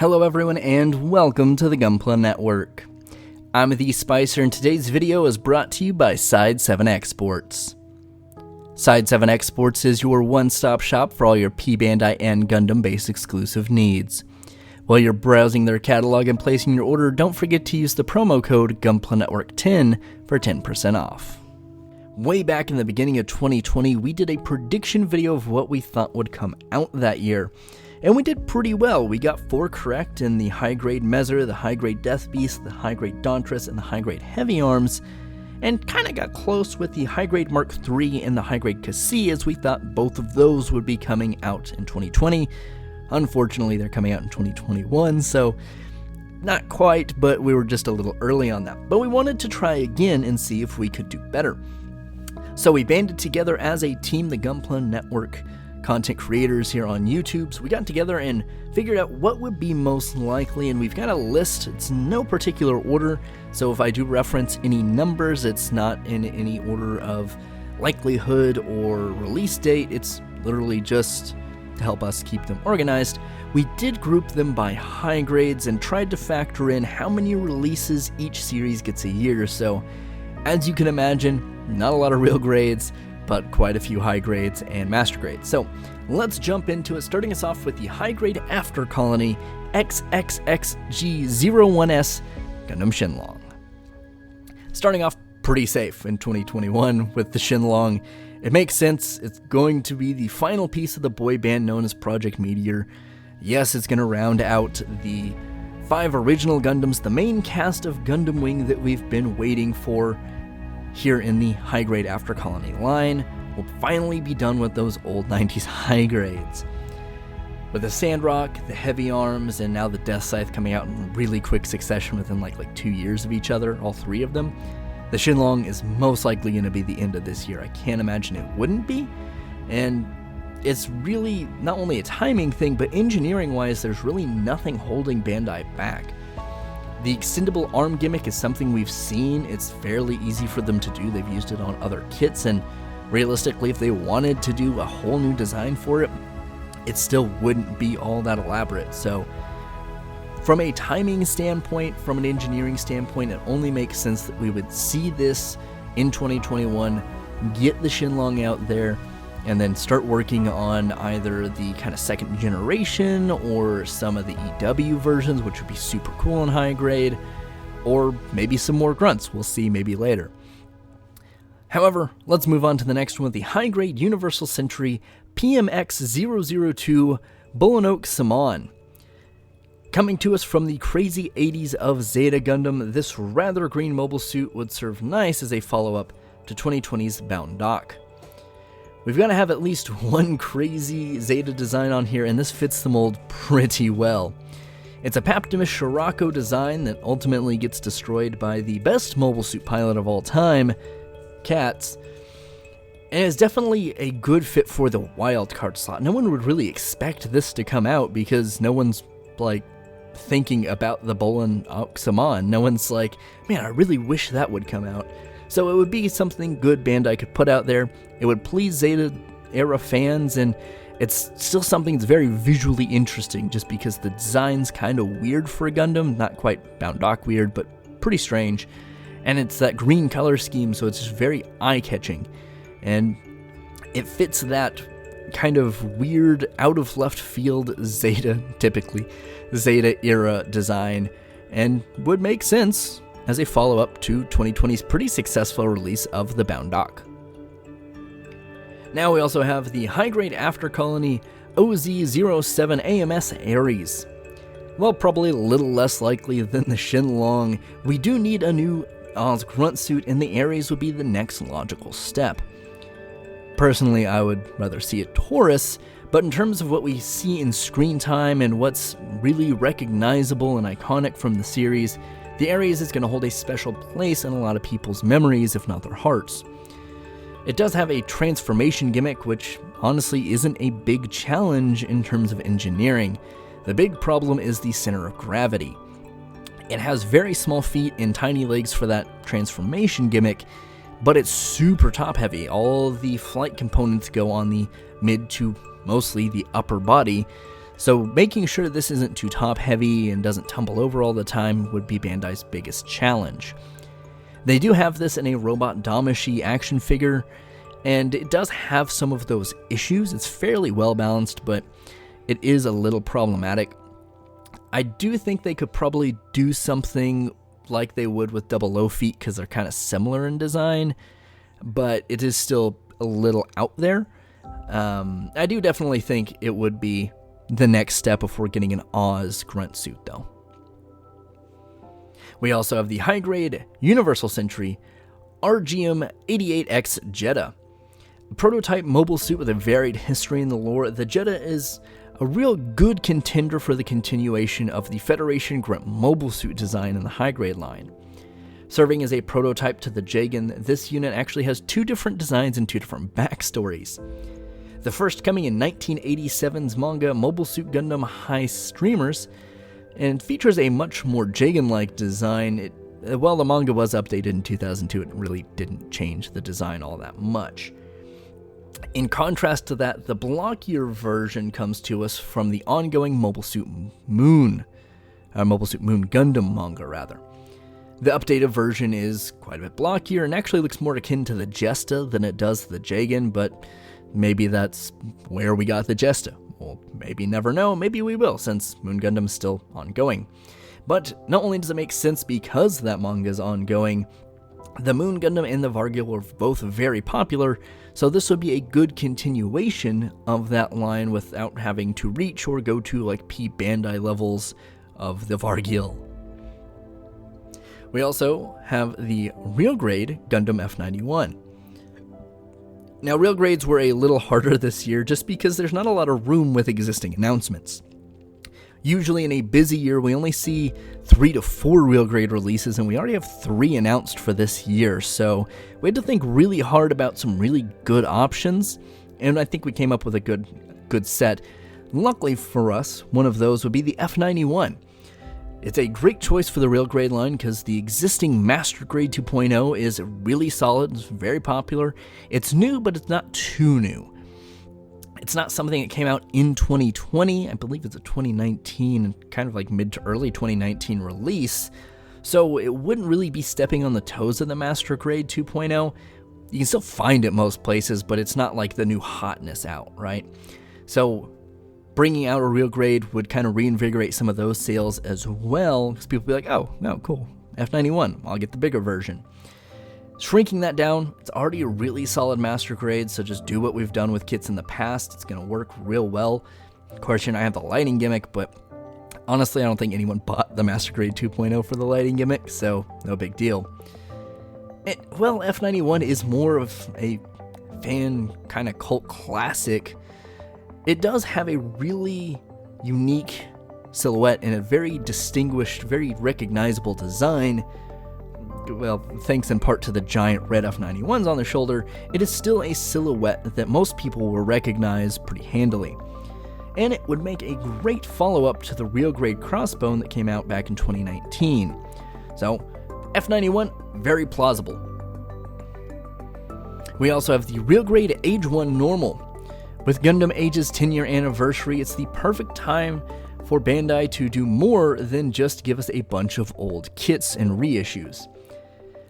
Hello everyone and welcome to the Gunpla Network. I'm the Spicer and today's video is brought to you by Side 7 Exports. Side 7 Exports is your one-stop shop for all your P-Bandai and Gundam-based exclusive needs. While you're browsing their catalog and placing your order, don't forget to use the promo code Gunpla Network 10 for 10% off. Way back in the beginning of 2020, we did a prediction video of what we thought would come out that year. And we did pretty well. We got 4 correct in the high-grade Mezzer, the high-grade Death Beast, the high-grade Dauntress, and the high-grade Heavy Arms, and kinda got close with the high-grade Mark III and the high-grade Cassie, as we thought both of those would be coming out in 2020. Unfortunately, they're coming out in 2021, so not quite, but we were just a little early on that. But we wanted to try again and see if we could do better. So we banded together as a team, the Gunpla Network content creators here on YouTube. So we got together and figured out what would be most likely, and we've got a list. It's no particular order, so if I do reference any numbers, it's not in any order of likelihood or release date. It's literally just to help us keep them organized. We did group them by high grades and tried to factor in how many releases each series gets a year. So as you can imagine, not a lot of real grades, but quite a few high grades and master grades. So let's jump into it, starting us off with the high grade After Colony XXXG01S Gundam Shenlong. Starting off pretty safe in 2021 with the Shenlong. It makes sense. It's going to be the final piece of the boy band known as Project Meteor. Yes, it's going to round out the 5 original Gundams, the main cast of Gundam Wing that we've been waiting for here in the high-grade After Colony line. We'll finally be done with those old 90s high grades. With the Sandrock, the Heavy Arms, and now the Death Scythe coming out in really quick succession within like 2 years of each other, all 3 of them, the Shenlong is most likely going to be the end of this year. I can't imagine it wouldn't be, and it's really not only a timing thing, but engineering-wise, there's really nothing holding Bandai back. The extendable arm gimmick is something we've seen. It's fairly easy for them to do. They've used it on other kits, and realistically, if they wanted to do a whole new design for it, it still wouldn't be all that elaborate. So from a timing standpoint, from an engineering standpoint, it only makes sense that we would see this in 2021, get the Shenlong out there, and then start working on either the kind of second generation or some of the EW versions, which would be super cool in high grade, or maybe some more grunts. We'll see maybe later. However, let's move on to the next one with the high grade Universal Century PMX-002 Bullen Simon. Coming to us from the crazy 80s of Zeta Gundam, this rather green mobile suit would serve nice as a follow-up to 2020's Bound Dock. We've got to have at least one crazy Zeta design on here, and this fits the mold pretty well. It's a Paptimus Scirocco design that ultimately gets destroyed by the best mobile suit pilot of all time, Katz, and it's definitely a good fit for the wildcard slot. No one would really expect this to come out because no one's, thinking about the Bullen Simon. No one's like, man, I really wish that would come out. So it would be something good Bandai could put out there. It would please Zeta-era fans, and it's still something that's very visually interesting just because the design's kind of weird for a Gundam. Not quite Bound Dock weird, but pretty strange. And it's that green color scheme, so it's just very eye-catching. And it fits that kind of weird, out-of-left-field Zeta, typically, Zeta-era design, and would make sense as a follow-up to 2020's pretty successful release of the Bound Dock. Now we also have the high-grade After Colony OZ-07 AMS Ares. Well, probably a little less likely than the Shenlong, we do need a new Oz grunt suit, and the Ares would be the next logical step. Personally, I would rather see a Taurus, but in terms of what we see in screen time and what's really recognizable and iconic from the series, the Ares is going to hold a special place in a lot of people's memories, if not their hearts. It does have a transformation gimmick, which honestly isn't a big challenge in terms of engineering. The big problem is the center of gravity. It has very small feet and tiny legs for that transformation gimmick, but it's super top heavy. All the flight components go on the mid to mostly the upper body, So making sure this isn't too top heavy and doesn't tumble over all the time would be Bandai's biggest challenge. They do have this in a Robot Damashi action figure, and it does have some of those issues. It's fairly well balanced, but it is a little problematic. I do think they could probably do something like they would with Double O feet because they're kind of similar in design, but it is still a little out there. I do definitely think it would be the next step before getting an Oz grunt suit, though. We also have the high-grade Universal Sentry RGM 88X Jetta. A prototype mobile suit with a varied history in the lore, the Jetta is a real good contender for the continuation of the Federation grunt mobile suit design in the high-grade line. Serving as a prototype to the Jagan, this unit actually has two different designs and two different backstories. The first coming in 1987's manga Mobile Suit Gundam High Streamers, and features a much more Jagan-like design. While the manga was updated in 2002, it really didn't change the design all that much. In contrast to that, the blockier version comes to us from the ongoing Mobile Suit Moon Gundam manga, rather. The updated version is quite a bit blockier and actually looks more akin to the Jetta than it does the Jagan, but maybe that's where we got the Jetta. We'll maybe never know, maybe we will, since Moon Gundam is still ongoing. But not only does it make sense because that manga is ongoing, the Moon Gundam and the Vargil were both very popular, so this would be a good continuation of that line without having to reach or go to like P Bandai levels of the Vargil. We also have the real grade Gundam F91. Now, real grades were a little harder this year just because there's not a lot of room with existing announcements. Usually in a busy year, we only see 3 to 4 real grade releases, and we already have 3 announced for this year, so we had to think really hard about some really good options, and I think we came up with a good set. Luckily for us, one of those would be the F91. It's a great choice for the real grade line because the existing Master Grade 2.0 is really solid, it's very popular. It's new, but it's not too new. It's not something that came out in 2020. I believe it's a 2019, kind of like mid to early 2019 release. So it wouldn't really be stepping on the toes of the Master Grade 2.0. You can still find it most places, but it's not like the new hotness out, right? So bringing out a real grade would kind of reinvigorate some of those sales as well, because people would be like, oh, no, cool, F91, I'll get the bigger version. Shrinking that down, it's already a really solid Master Grade, so just do what we've done with kits in the past. It's going to work real well. Of course, I have the lighting gimmick, but honestly, I don't think anyone bought the Master Grade 2.0 for the lighting gimmick, so no big deal. Well, F91 is more of a fan kind of cult classic. It does have a really unique silhouette and a very distinguished, very recognizable design. Well, thanks in part to the giant red F91s on the shoulder, it is still a silhouette that most people will recognize pretty handily. And it would make a great follow-up to the real grade Crossbone that came out back in 2019. So, F91, very plausible. We also have the real grade Age 1 Normal. With Gundam Age's 10-year anniversary, it's the perfect time for Bandai to do more than just give us a bunch of old kits and reissues.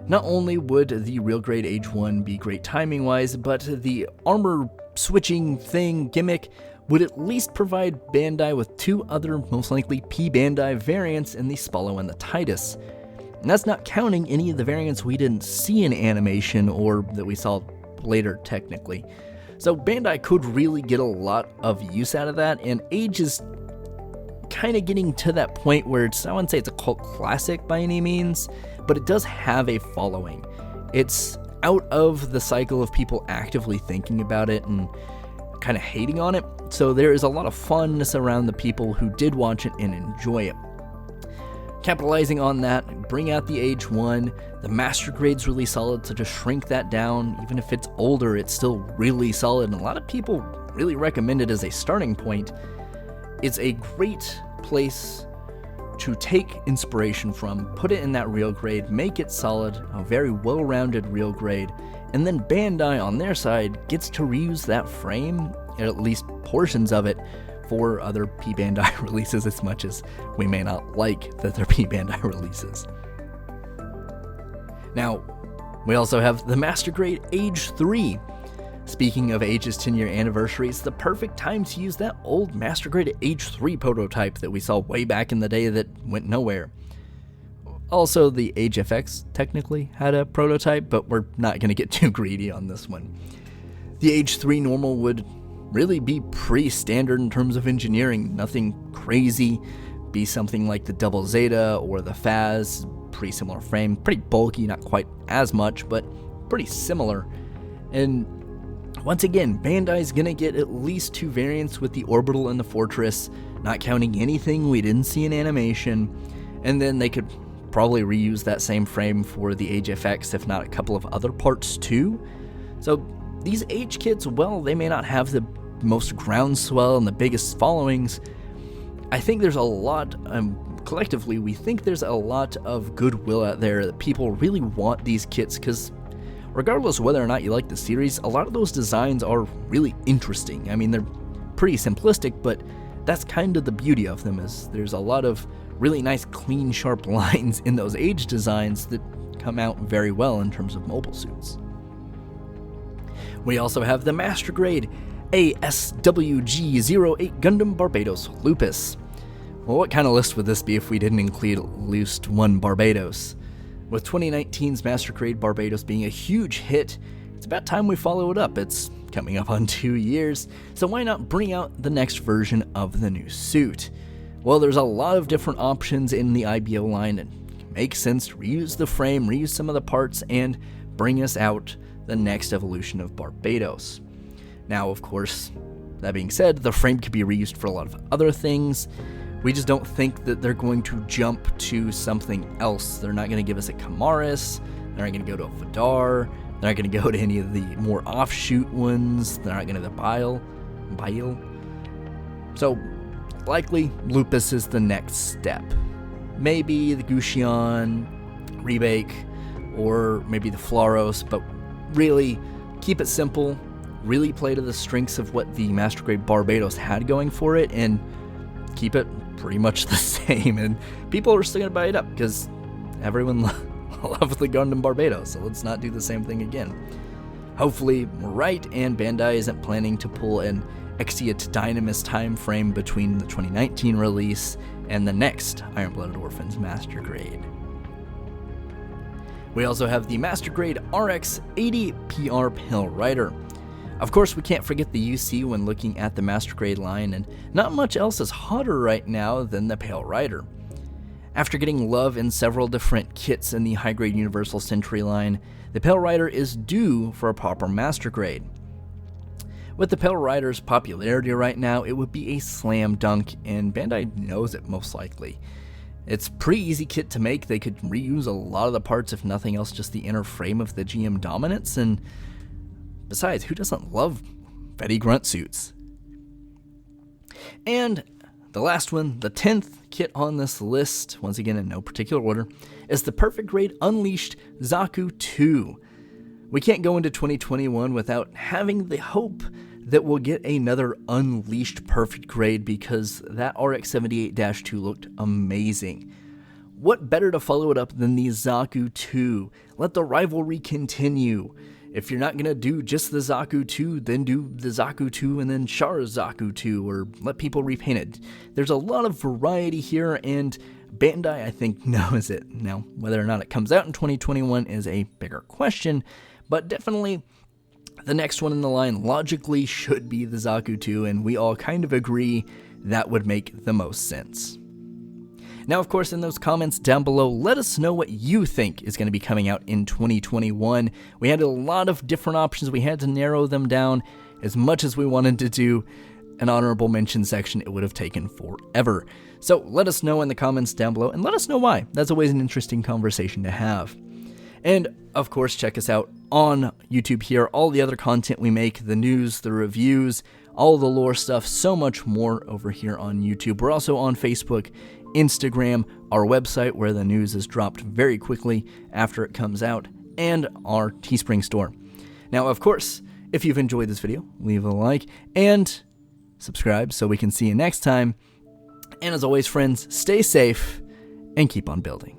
Not only would the real grade Age 1 be great timing-wise, but the armor switching thing gimmick would at least provide Bandai with 2 other most likely P Bandai variants in the Spallo and the Titus. And that's not counting any of the variants we didn't see in animation or that we saw later technically. So Bandai could really get a lot of use out of that, and Age is kind of getting to that point where I wouldn't say it's a cult classic by any means, but it does have a following. It's out of the cycle of people actively thinking about it and kind of hating on it, so there is a lot of funness around the people who did watch it and enjoy it. Capitalizing on that, bring out the Age 1, the Master Grade's really solid, so just shrink that down. Even if it's older, it's still really solid, and a lot of people really recommend it as a starting point. It's a great place to take inspiration from, put it in that real grade, make it solid, a very well-rounded real grade, and then Bandai on their side gets to reuse that frame, at least portions of it, for other P Bandai releases, as much as we may not like that they're P Bandai releases. Now, we also have the Master Grade Age 3. Speaking of Age's 10-year anniversary, it's the perfect time to use that old Master Grade Age 3 prototype that we saw way back in the day that went nowhere. Also, the Age FX technically had a prototype, but we're not going to get too greedy on this one. The Age 3 normal would really be pretty standard in terms of engineering, nothing crazy. Be something like the Double Zeta or the Faz, pretty similar frame, pretty bulky, not quite as much, but pretty similar. And once again, Bandai's gonna get at least 2 variants with the Orbital and the Fortress, not counting anything we didn't see in animation, and then they could probably reuse that same frame for the Age FX, if not a couple of other parts too. So these Age kits, well, they may not have the most groundswell and the biggest followings. I think there's a lot, collectively, we think there's a lot of goodwill out there that people really want these kits, because regardless of whether or not you like the series, a lot of those designs are really interesting. I mean, they're pretty simplistic, but that's kind of the beauty of them, is there's a lot of really nice, clean, sharp lines in those Age designs that come out very well in terms of mobile suits. We also have the Master Grade ASWG-08 Gundam Barbatos Lupus. Well, what kind of list would this be if we didn't include at least one Barbatos? With 2019's Master Grade Barbatos being a huge hit, it's about time we follow it up. It's coming up on 2 years, so why not bring out the next version of the new suit? Well, there's a lot of different options in the IBO line, and it makes sense to reuse the frame, reuse some of the parts, and bring us out the next evolution of Barbatos. Now, of course, that being said, the frame could be reused for a lot of other things. We just don't think that they're going to jump to something else. They're not going to give us a Kamaris, they're not going to go to a Vidar, they're not going to go to any of the more offshoot ones, they're not going to the Bile. So, likely, Lupus is the next step. Maybe the Guxion, Rebake, or maybe the Flaros, but really, keep it simple, really play to the strengths of what the Master Grade Barbatos had going for it, and keep it pretty much the same, and people are still going to buy it up, because everyone loves the Gundam Barbatos, so let's not do the same thing again. Hopefully, we're right, and Bandai isn't planning to pull an Exia to Dynamis time frame between the 2019 release and the next Iron Blooded Orphans Master Grade. We also have the Master Grade RX-80 PR Pale Rider. Of course, we can't forget the UC when looking at the Master Grade line, and not much else is hotter right now than the Pale Rider. After getting love in several different kits in the high-grade Universal Century line, the Pale Rider is due for a proper Master Grade. With the Pale Rider's popularity right now, it would be a slam dunk, and Bandai knows it most likely. It's a pretty easy kit to make. They could reuse a lot of the parts, if nothing else, just the inner frame of the GM Dominance, and besides, who doesn't love Fetty Grunt suits? And the last one, the 10th kit on this list, once again in no particular order, is the Perfect Grade Unleashed Zaku 2. We can't go into 2021 without having the hope that we'll get another Unleashed Perfect Grade, because that RX-78-2 looked amazing. What better to follow it up than the Zaku 2? Let the rivalry continue. If you're not going to do just the Zaku 2, then do the Zaku 2 and then Char's Zaku 2, or let people repaint it. There's a lot of variety here, and Bandai, I think, knows it. Now, whether or not it comes out in 2021 is a bigger question, but definitely the next one in the line logically should be the Zaku 2, and we all kind of agree that would make the most sense. Now, of course, in those comments down below, let us know what you think is going to be coming out in 2021. We had a lot of different options. We had to narrow them down. As much as we wanted to do an honorable mention section, it would have taken forever. So let us know in the comments down below, and let us know why. That's always an interesting conversation to have. And, of course, check us out on YouTube here. All the other content we make, the news, the reviews, all the lore stuff, so much more over here on YouTube. We're also on Facebook, Instagram, our website where the news is dropped very quickly after it comes out, and our Teespring store. Now, of course, if you've enjoyed this video, leave a like and subscribe so we can see you next time. And as always, friends, stay safe and keep on building.